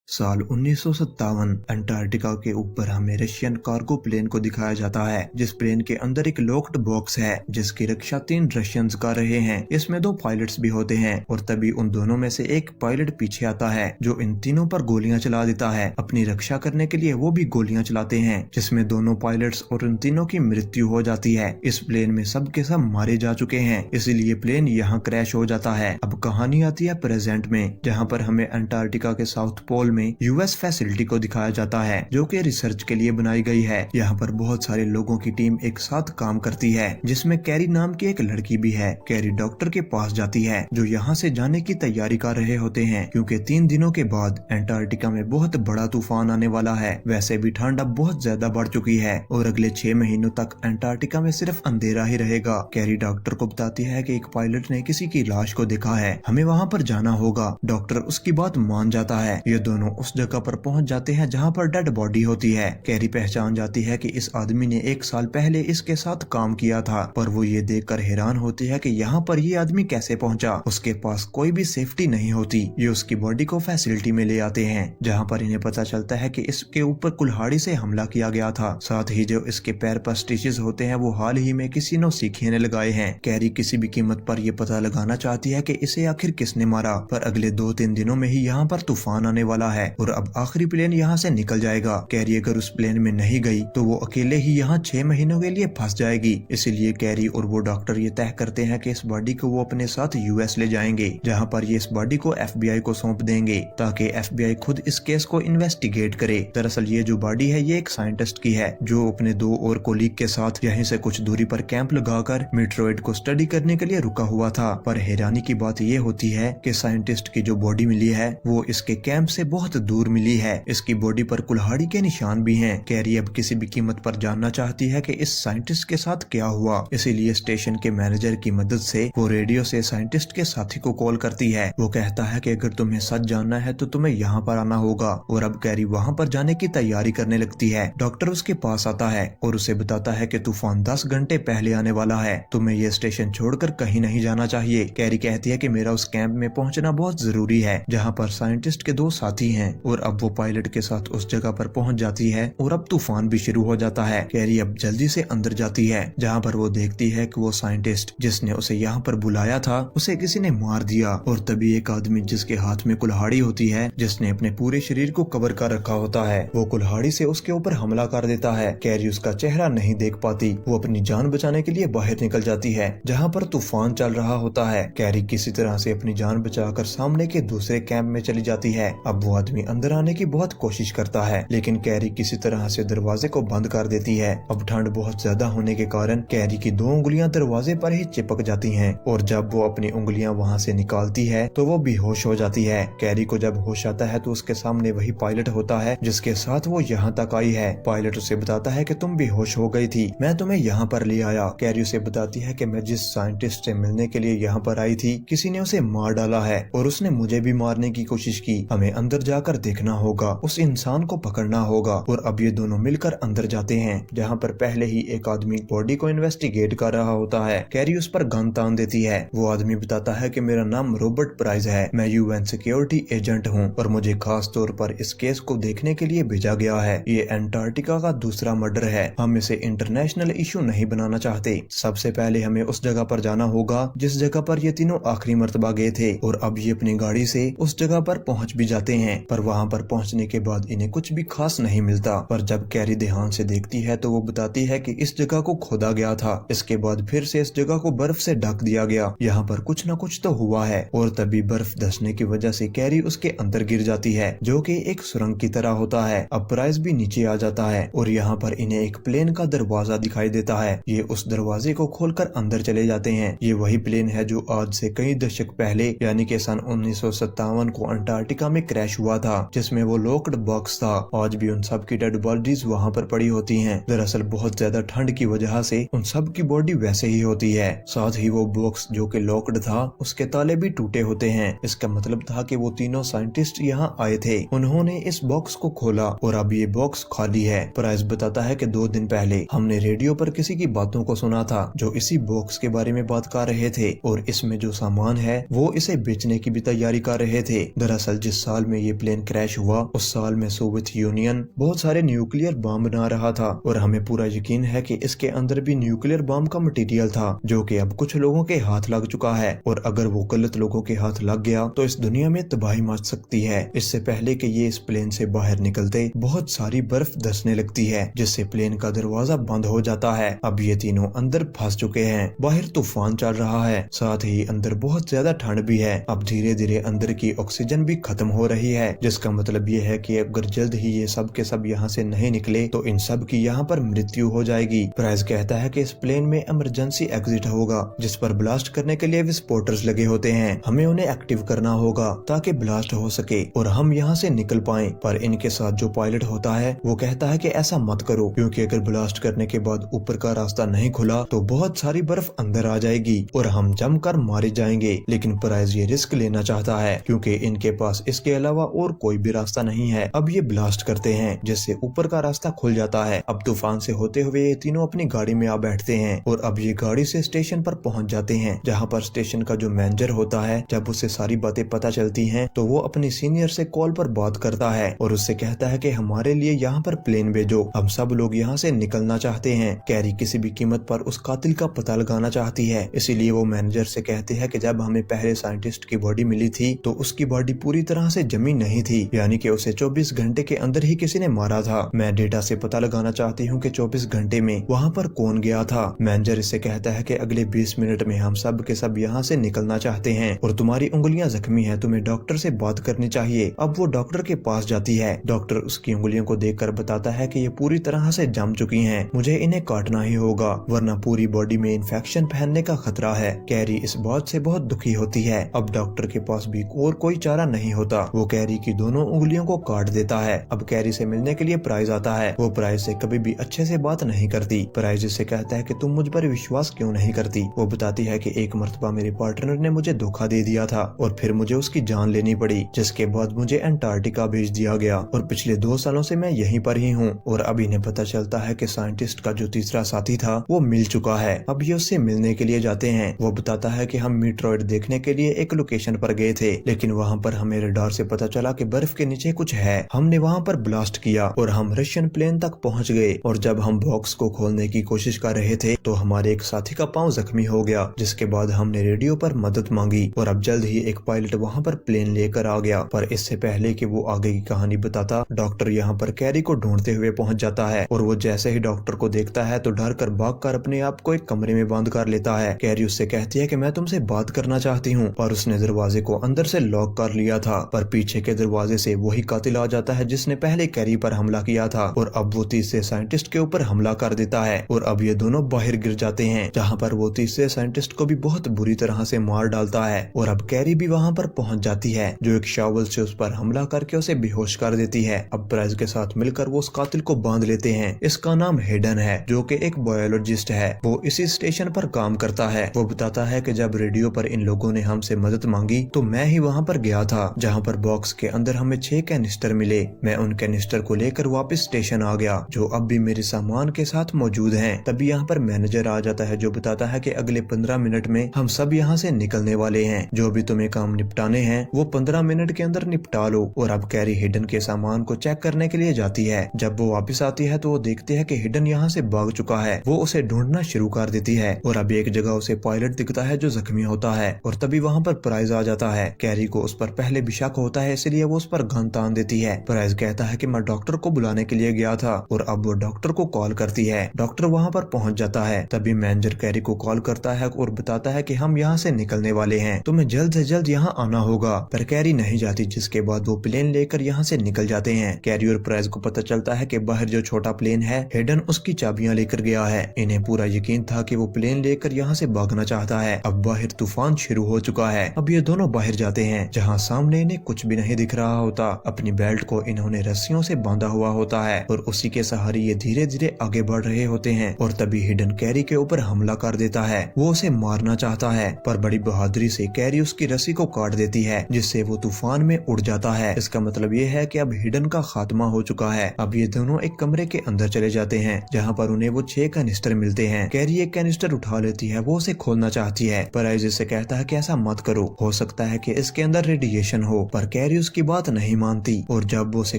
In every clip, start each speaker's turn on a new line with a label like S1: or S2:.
S1: साल 1957 अंटार्कटिका के ऊपर हमें रशियन कार्गो प्लेन को दिखाया जाता है, जिस प्लेन के अंदर एक लॉक्ड बॉक्स है जिसकी रक्षा 3 रशियंस कर रहे हैं। इसमें 2 पायलट्स भी होते हैं और तभी उन दोनों में से एक पायलट पीछे आता है जो इन तीनों पर गोलियां चला देता है। अपनी रक्षा करने के लिए वो भी गोलियां चलाते हैं, जिसमें दोनों पायलट्स और उन तीनों की मृत्यु हो जाती है। इस प्लेन में सब के सब मारे जा चुके हैं, इसीलिए प्लेन यहाँ क्रैश हो जाता है। अब कहानी आती है प्रेजेंट में, जहाँ पर हमें अंटार्कटिका के साउथ पोल में यूएस फैसिलिटी को दिखाया जाता है जो कि रिसर्च के लिए बनाई गई है। यहाँ पर बहुत सारे लोगों की टीम एक साथ काम करती है, जिसमें कैरी नाम की एक लड़की भी है। कैरी डॉक्टर के पास जाती है जो यहाँ से जाने की तैयारी कर रहे होते हैं, क्योंकि 3 दिनों के बाद अंटार्कटिका में बहुत बड़ा तूफान आने वाला है। वैसे भी ठंड अब बहुत ज्यादा बढ़ चुकी है और अगले 6 महीनों तक अंटार्कटिका में सिर्फ अंधेरा ही रहेगा। कैरी डॉक्टर को बताती है कि एक पायलट ने किसी की लाश को देखा है, हमें वहाँ पर जाना होगा। डॉक्टर उसकी बात मान जाता है। ये दोनों उस जगह पर पहुंच जाते हैं जहां पर डेड बॉडी होती है। कैरी पहचान जाती है कि इस आदमी ने 1 साल पहले इसके साथ काम किया था, पर वो ये देखकर हैरान होती है कि यहाँ पर ये आदमी कैसे पहुंचा। उसके पास कोई भी सेफ्टी नहीं होती। ये उसकी बॉडी को फैसिलिटी में ले आते हैं, जहाँ पर इन्हें पता चलता है कि इसके ऊपर कुल्हाड़ी से हमला किया गया था। साथ ही जो इसके पैर पर स्टिचेस होते हैं वो हाल ही में किसी नौसिखिए ने लगाए हैं। कैरी किसी भी कीमत पर ये पता लगाना चाहती है कि इसे आखिर किसने मारा, पर अगले 2-3 दिनों में ही यहाँ पर तूफान आने वाला है और अब आखिरी प्लेन यहाँ से निकल जाएगा। कैरी अगर उस प्लेन में नहीं गई तो वो अकेले ही यहाँ 6 महीनों के लिए फंस जाएगी। इसीलिए कैरी और वो डॉक्टर ये तय करते हैं कि इस बॉडी को वो अपने साथ यूएस ले जाएंगे, जहाँ पर ये इस बॉडी को एफबीआई को सौंप देंगे ताकि एफबीआई खुद इस केस को इन्वेस्टिगेट करे। दरअसल ये जो बॉडी है ये एक साइंटिस्ट की है जो अपने 2 और कोलीग के साथ यहीं से कुछ दूरी पर कैंप लगाकर मीटरॉइड को स्टडी करने के लिए रुका हुआ था। पर हैरानी की बात ये होती है कि साइंटिस्ट की जो बॉडी मिली है वो इसके कैंप से बहुत दूर मिली है। इसकी बॉडी पर कुल्हाड़ी के निशान भी हैं। कैरी अब किसी भी कीमत पर जानना चाहती है कि इस साइंटिस्ट के साथ क्या हुआ, इसीलिए स्टेशन के मैनेजर की मदद से वो रेडियो से साइंटिस्ट के साथी को कॉल करती है। वो कहता है कि अगर तुम्हें सच जानना है तो तुम्हें यहाँ पर आना होगा, और अब कैरी वहाँ पर जाने की तैयारी करने लगती है। डॉक्टर उसके पास आता है और उसे बताता है कि तूफान 10 घंटे पहले आने वाला है, तुम्हें ये स्टेशन छोड़कर कहीं नहीं जाना चाहिए। कैरी कहती है कि मेरा उस कैंप में पहुँचना बहुत जरूरी है जहाँ पर साइंटिस्ट के 2 साथी हैं, और अब वो पायलट के साथ उस जगह पर पहुंच जाती है और अब तूफान भी शुरू हो जाता है। कैरी अब जल्दी से अंदर जाती है, जहां पर वो देखती है कि वो साइंटिस्ट जिसने उसे यहाँ पर बुलाया था उसे किसी ने मार दिया। और तभी एक आदमी जिसके हाथ में कुल्हाड़ी होती है, जिसने अपने पूरे शरीर को कवर कर रखा होता है, वो कुल्हाड़ी से उसके ऊपर हमला कर देता है। कैरी उसका चेहरा नहीं देख पाती। वो अपनी जान बचाने के लिए बाहर निकल जाती है जहाँ पर तूफान चल रहा होता है। कैरी किसी तरह से अपनी जान बचाकर सामने के दूसरे कैंप में चली जाती है। अब वो आदमी अंदर आने की बहुत कोशिश करता है, लेकिन कैरी किसी तरह से दरवाजे को बंद कर देती है। अब ठंड बहुत ज्यादा होने के कारण कैरी की 2 उंगलियां दरवाजे पर ही चिपक जाती हैं, और जब वो अपनी उंगलियां वहां से निकालती है तो वो बेहोश हो जाती है। कैरी को जब होश आता है तो उसके सामने वही पायलट होता है जिसके साथ वो यहाँ तक आई है। पायलट उसे बताता है कि तुम बेहोश हो गई थी, मैं तुम्हें यहाँ पर ले आया। कैरी उसे बताती है कि मैं जिस साइंटिस्ट से मिलने के लिए यहाँ पर आई थी किसी ने उसे मार डाला है और उसने मुझे भी मारने की कोशिश की। हमें अंदर जाकर देखना होगा, उस इंसान को पकड़ना होगा। और अब ये दोनों मिलकर अंदर जाते हैं, जहाँ पर पहले ही एक आदमी बॉडी को इन्वेस्टिगेट कर रहा होता है। कैरी उस पर गन तान देती है। वो आदमी बताता है कि मेरा नाम रॉबर्ट प्राइस है, मैं यूएन सिक्योरिटी एजेंट हूँ और मुझे खास तौर पर इस केस को देखने के लिए भेजा गया है। ये अंटार्कटिका का दूसरा मर्डर है, हम इसे इंटरनेशनल इशू नहीं बनाना चाहते। सबसे पहले हमें उस जगह पर जाना होगा जिस जगह पर ये तीनों आखिरी मर्तबा गए थे, और अब ये अपनी गाड़ी से उस जगह पर पहुँच भी जाते हैं। पर वहाँ पर पहुँचने के बाद इन्हें कुछ भी खास नहीं मिलता। पर जब कैरी ध्यान से देखती है तो वो बताती है कि इस जगह को खोदा गया था, इसके बाद फिर से इस जगह को बर्फ से ढक दिया गया। यहाँ पर कुछ न कुछ तो हुआ है। और तभी बर्फ धंसने की वजह से कैरी उसके अंदर गिर जाती है, जो कि एक सुरंग की तरह होता है। अब प्राइस भी नीचे आ जाता है और यहाँ पर इन्हें एक प्लेन का दरवाजा दिखाई देता है। ये उस दरवाजे को खोलकर अंदर चले जाते हैं। ये वही प्लेन है जो आज से कई दशक पहले यानी कि सन 1957 को अंटार्कटिका में क्रैश हुआ था, जिसमें वो लॉक्ड बॉक्स था। आज भी उन सब की डेड बॉडीज वहाँ पर पड़ी होती हैं। दरअसल बहुत ज्यादा ठंड की वजह से उन सब की बॉडी वैसे ही होती है। साथ ही वो बॉक्स जो कि लॉक्ड था उसके ताले भी टूटे होते हैं। इसका मतलब था कि वो तीनों साइंटिस्ट यहाँ आए थे, उन्होंने इस बॉक्स को खोला और अब ये बॉक्स खाली है। प्राइस बताता है कि 2 दिन पहले हमने रेडियो पर किसी की बातों को सुना था जो इसी बॉक्स के बारे में बात कर रहे थे, और इसमें जो सामान है वो इसे बेचने की भी तैयारी कर रहे थे। दरअसल जिस साल में ये प्लेन क्रैश हुआ उस साल में सोवियत यूनियन बहुत सारे न्यूक्लियर बम बना रहा था और हमें पूरा यकीन है कि इसके अंदर भी न्यूक्लियर बम का मटेरियल था जो कि अब कुछ लोगों के हाथ लग चुका है और अगर वो गलत लोगों के हाथ लग गया तो इस दुनिया में तबाही मच सकती है। इससे पहले कि ये इस प्लेन से बाहर निकलते बहुत सारी बर्फ धंसने लगती है जिससे प्लेन का दरवाजा बंद हो जाता है। अब ये तीनों अंदर फंस चुके हैं। बाहर तूफान चल रहा है, साथ ही अंदर बहुत ज्यादा ठंड भी है। अब धीरे धीरे अंदर की ऑक्सीजन भी खत्म हो रही है जिसका मतलब ये है कि अगर जल्द ही ये सब के सब यहाँ से नहीं निकले तो इन सब की यहाँ पर मृत्यु हो जाएगी। प्राइस कहता है कि इस प्लेन में इमरजेंसी एग्जिट होगा जिस पर ब्लास्ट करने के लिए विस्फोटर्स लगे होते हैं। हमें उन्हें एक्टिव करना होगा ताकि ब्लास्ट हो सके और हम यहाँ से निकल पाएं। पर इनके साथ जो पायलट होता है वो कहता है कि ऐसा मत करो क्योंकि अगर ब्लास्ट करने के बाद ऊपर का रास्ता नहीं खुला तो बहुत सारी बर्फ अंदर आ जाएगी और हम जमकर मारे जाएंगे। लेकिन प्राइस ये रिस्क लेना चाहता है क्योंकि इनके पास इसके अलावा और कोई भी रास्ता नहीं है। अब ये ब्लास्ट करते हैं जिससे ऊपर का रास्ता खुल जाता है। अब तूफान से होते हुए ये तीनों अपनी गाड़ी में आ बैठते हैं और अब ये गाड़ी से स्टेशन पर पहुंच जाते हैं जहां पर स्टेशन का जो मैनेजर होता है जब उसे सारी बातें पता चलती हैं तो वो अपनी सीनियर से कॉल पर बात करता है और उससे कहता है कि हमारे लिए यहाँ पर प्लेन भेजो, हम सब लोग यहाँ से निकलना चाहते हैं। कैरी किसी भी कीमत पर उस कातिल का पता लगाना चाहती है, इसीलिए वो मैनेजर से कहते हैं कि जब हमें पहले साइंटिस्ट की बॉडी मिली थी तो उसकी बॉडी पूरी तरह से जमी नहीं थी, यानी कि उसे 24 घंटे के अंदर ही किसी ने मारा था। मैं डेटा से पता लगाना चाहती हूँ कि 24 घंटे में वहाँ पर कौन गया था। मैनेजर इससे कहता है कि अगले 20 मिनट में हम सब के सब यहाँ से निकलना चाहते हैं और तुम्हारी उंगलियां जख्मी है, तुम्हें डॉक्टर से बात करनी चाहिए। अब वो डॉक्टर के पास जाती है। डॉक्टर उसकी उंगलियों को देखकर बताता है कि ये पूरी तरह से जम चुकी हैं, मुझे इन्हें काटना ही होगा वरना पूरी बॉडी में इन्फेक्शन फैलने का खतरा है। कैरी इस बात से बहुत दुखी होती है। अब डॉक्टर के पास भी और कोई चारा नहीं होता, वो कैरी की दोनों उंगलियों को काट देता है। अब कैरी से मिलने के लिए प्राइज आता है। वो प्राइज से कभी भी अच्छे से बात नहीं करती। प्राइज इससे कहता है कि तुम मुझ पर विश्वास क्यों नहीं करती। वो बताती है कि एक मर्तबा मेरे पार्टनर ने मुझे धोखा दे दिया था और फिर मुझे उसकी जान लेनी पड़ी, जिसके बाद मुझे अंटार्कटिका भेज दिया गया और पिछले 2 सालों से मैं यहीं पर ही हूँ। और अब इन्हें पता चलता है कि साइंटिस्ट का जो तीसरा साथी था वो मिल चुका है। अब ये उससे मिलने के लिए जाते हैं। वो बताता है कि हम मीटरॉइड देखने के लिए एक लोकेशन पर गए थे, लेकिन वहाँ पर हमें रडार से पता चला कि बर्फ के नीचे कुछ है। हमने वहाँ पर ब्लास्ट किया और हम रशियन प्लेन तक पहुँच गए और जब हम बॉक्स को खोलने की कोशिश कर रहे थे तो हमारे एक साथी का पाँव जख्मी हो गया, जिसके बाद हमने रेडियो पर मदद मांगी और अब जल्द ही एक पायलट वहाँ पर प्लेन लेकर आ गया। पर इससे पहले कि वो आगे की कहानी बताता, डॉक्टर यहाँ पर कैरी को ढूंढते हुए पहुँच जाता है और वो जैसे ही डॉक्टर को देखता है तो डर कर भागकर अपने आप को एक कमरे में बंद कर लेता है। कैरी उससे कहती है कि मैं तुमसे बात करना चाहती हूँ, पर उसने दरवाजे को अंदर से लॉक कर लिया था। पर पीछे के दरवाजे से वही कातिल आ जाता है जिसने पहले कैरी पर हमला किया था और अब वो तीसरे साइंटिस्ट के ऊपर हमला कर देता है और अब ये दोनों बाहर गिर जाते हैं, जहाँ पर वो तीसरे साइंटिस्ट को भी बहुत बुरी तरह से मार डालता है और अब कैरी भी वहाँ पर पहुँच जाती है जो एक शावल से उस पर हमला करके उसे बेहोश कर देती है। अब प्राइज के साथ मिलकर वो उस कातिल को बांध लेते हैं। इसका नाम हेडन है जो कि एक बायोलॉजिस्ट है। वो इसी स्टेशन पर काम करता है। वो बताता है कि जब रेडियो पर इन लोगों ने हमसे मदद मांगी तो मैं ही वहाँ पर गया था, जहाँ पर बॉक्स के अंदर हमें 6 कैनिस्टर मिले। मैं उन कैनिस्टर को लेकर वापस स्टेशन आ गया जो अब भी मेरे सामान के साथ मौजूद हैं। तभी यहाँ पर मैनेजर आ जाता है जो बताता है कि अगले 15 मिनट में हम सब यहाँ से निकलने वाले हैं, जो भी तुम्हें काम निपटाने हैं वो 15 मिनट के अंदर निपटा लो। और अब कैरी हिडन के सामान को चेक करने के लिए जाती है। जब वो वापस आती है तो वो देखते हैं कि हिडन यहाँ से भाग चुका है। वो उसे ढूंढना शुरू कर देती है और अब एक जगह उसे पायलट दिखता है जो जख्मी होता है और तभी वहाँ पर प्राइज आ जाता है। कैरी को उस पर पहले भी शक होता है, इसलिए वो उस पर गन तान देती है। प्राइज कहता है कि मैं डॉक्टर को बुलाने के लिए गया था और अब वो डॉक्टर को कॉल करती है। डॉक्टर वहाँ पर पहुँच जाता है। तभी मैनेजर कैरी को कॉल करता है और बताता है कि हम यहाँ से निकलने वाले हैं, तुम्हें जल्द से जल्द यहाँ आना होगा। पर कैरी नहीं जाती, जिसके बाद वो प्लेन लेकर यहाँ से निकल जाते हैं। कैरी और प्राइज को पता चलता है कि बाहर जो छोटा प्लेन है हेडन उसकी चाबियां लेकर गया है। इन्हें पूरा यकीन था कि वो प्लेन लेकर यहाँ से भागना चाहता है। अब बाहर तूफान शुरू हो चुका है। अब ये दोनों बाहर जाते हैं जहाँ सामने इन्हें कुछ भी नहीं दिख रहा होता। अपनी बेल्ट को इन्होंने रस्सियों से बांधा हुआ होता है और उसी के सहारे ये धीरे धीरे आगे बढ़ रहे होते हैं और तभी हिडन कैरी के ऊपर हमला कर देता है। वो उसे मारना चाहता है पर बड़ी बहादुरी से कैरी उसकी रस्सी को काट देती है, जिससे वो तूफान में उड़ जाता है। इसका मतलब ये है कि अब हिडन का खात्मा हो चुका है। अब ये दोनों एक कमरे के अंदर चले जाते हैं जहाँ पर उन्हें वो 6 कैनिस्टर मिलते हैं। कैरी एक कैनिस्टर उठा लेती है, वो उसे खोलना चाहती है पर आइज से कहता है कि ऐसा मत करो, हो सकता है कि इसके अंदर रेडिएशन हो। पर कैरी उसकी बात नहीं मानती और जब वो उसे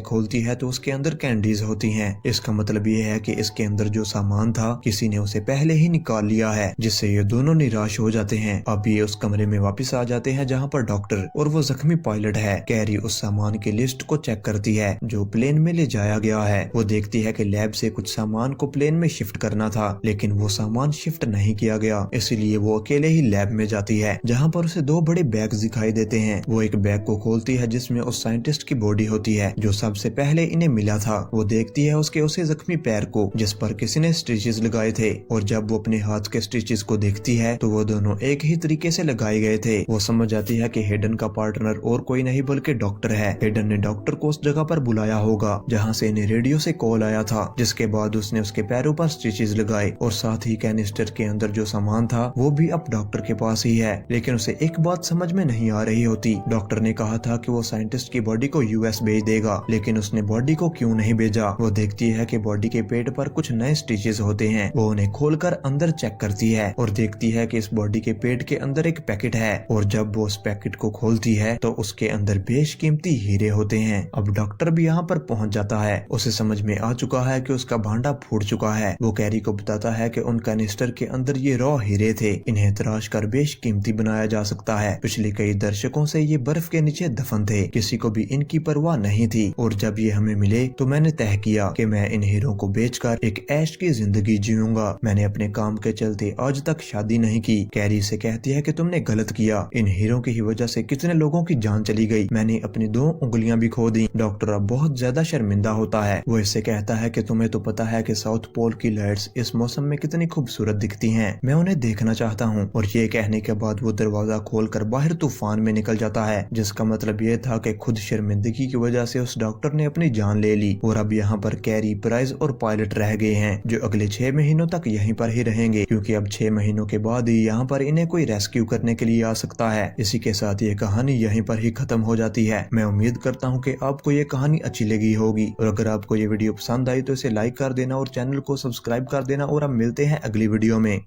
S1: खोलती है तो उसके अंदर कैंडीज होती हैं। इसका मतलब ये है कि इसके अंदर जो सामान था किसी ने उसे पहले ही निकाल लिया है, जिससे ये दोनों निराश हो जाते हैं। अब ये उस कमरे में वापस आ जाते हैं जहाँ पर डॉक्टर और वो जख्मी पायलट है। कैरी उस सामान की लिस्ट को चेक करती है जो प्लेन में ले जाया गया है। वो देखती है कि लैब से कुछ सामान को प्लेन में शिफ्ट करना था, लेकिन वो सामान शिफ्ट नहीं किया गया, इसलिए वो अकेले ही लैब में जाती है जहाँ पर उसे दो बड़े बैग्स दिखाई देते हैं। वो एक बैग को खोलती है जिसमें उस साइंटिस्ट की बॉडी होती है जो सबसे पहले इन्हें मिला था। वो देखती है उसके उसे जख्मी पैर को जिस पर किसी ने स्टिचेस लगाए थे, और जब वो अपने हाथ के स्टिचेस को देखती है तो वो दोनों एक ही तरीके से लगाए गए थे। वो समझ जाती है कि हेडन का पार्टनर और कोई नहीं बल्कि डॉक्टर है। हेडन ने डॉक्टर को उस जगह पर बुलाया होगा जहाँ से इन्हें रेडियो से कॉल आया था, जिसके बाद उसने उसके पैरों पर स्टिचेस लगाए और साथ ही कैनिस्टर के अंदर जो सामान था वो भी अब डॉक्टर के पास ही है। लेकिन उसे एक बात समझ में नहीं आ रही होती। डॉक्टर ने कहा था कि वो साइंटिस्ट की बॉडी को यूएस भेज देगा, लेकिन उसने बॉडी को क्यों नहीं भेजा। वो देखती है कि बॉडी के पेट पर कुछ नए स्टिचेस होते हैं। वो उन्हें खोलकर अंदर चेक करती है और देखती है कि इस बॉडी के पेट के अंदर एक पैकेट है, और जब वो उस पैकेट को खोलती है तो उसके अंदर बेशकीमती हीरे होते हैं। अब डॉक्टर भी यहाँ पर पहुँच जाता है। उसे समझ में आ चुका है कि उसका भांडा फूट चुका है। वो कैरी को बताता है कि उन कैनिस्टर के अंदर ये रॉ हीरे थे, इन्हें तराश कर बेशकीमती बनाया जा सकता है। पिछले कई दशकों से ये बर्फ के नीचे दफन थे, किसी को भी इनकी परवाह नहीं थी, और जब ये हमें मिले तो मैंने तय किया कि मैं इन हीरों को बेचकर एक ऐश की जिंदगी जीऊंगा। मैंने अपने काम के चलते आज तक शादी नहीं की। कैरी से कहती है कि तुमने गलत किया, इन हीरों की वजह से कितने लोगों की जान चली गई, मैंने अपनी 2 उंगलियां भी खो दी। डॉक्टर अब बहुत ज्यादा शर्मिंदा होता है। वो इससे कहता है कि तुम्हें तो पता है कि साउथ पोल की लाइट्स इस मौसम में कितनी खूबसूरत दिखती हैं, मैं उन्हें देखना चाहता हूँ। और ये कहने के बाद वो दरवाजा खोलकर बाहर तूफान में निकल जाता है, जिसका मतलब ये था कि खुद शर्मिंदगी की वजह से उस डॉक्टर ने अपनी जान ले ली। और अब यहाँ पर कैरी, प्राइज और पायलट रह गए हैं जो अगले 6 महीनों तक यहीं पर ही रहेंगे, क्योंकि अब 6 महीनों के बाद ही यहाँ पर इन्हें कोई रेस्क्यू करने के लिए आ सकता है। इसी के साथ ये कहानी यहीं पर ही खत्म हो जाती है। मैं उम्मीद करता हूँ कि आपको ये कहानी अच्छी लगी होगी, और अगर आपको ये वीडियो पसंद आई तो इसे लाइक कर देना और चैनल को सब्सक्राइब कर देना, और अब मिलते हैं अगली वीडियो में।